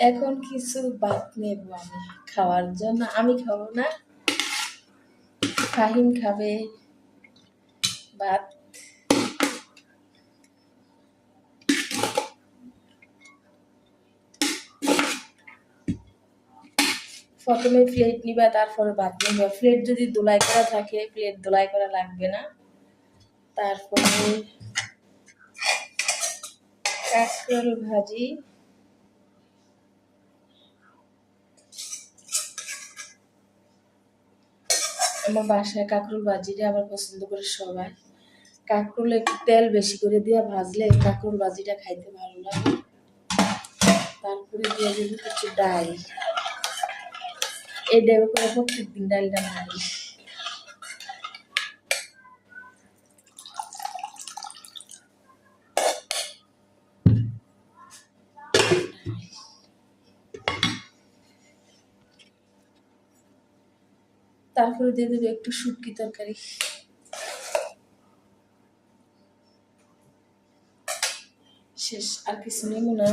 এখন কিছু ভাত নেব আমি খাওয়ার জন্য। আমি খাবো না, ফাহিম খাবে ভাত। প্রথমে প্লেট নিবা, তারপরে ভাত নিবা। প্লেট যদি ধুলাই করা থাকে, প্লেট ধুলাই করা লাগবে না। তারপরে কাঁকরোল ভাজি, আমার বাসায় কাঁকরোল ভাজিটা আবার পছন্দ করে সবাই। কাঁকরোলে একটু তেল বেশি করে দিয়ে ভাজলে কাঁকরোল ভাজিটা খাইতে ভালো লাগে। তারপরে দিয়ে দেবো কিছু ডাল। এই ডাল করে প্রত্যেকদিন ডালটা মারি। তারপরে দিয়ে দেবো একটু শুটকি তরকারি। শেষ, আর কিছু নেব না।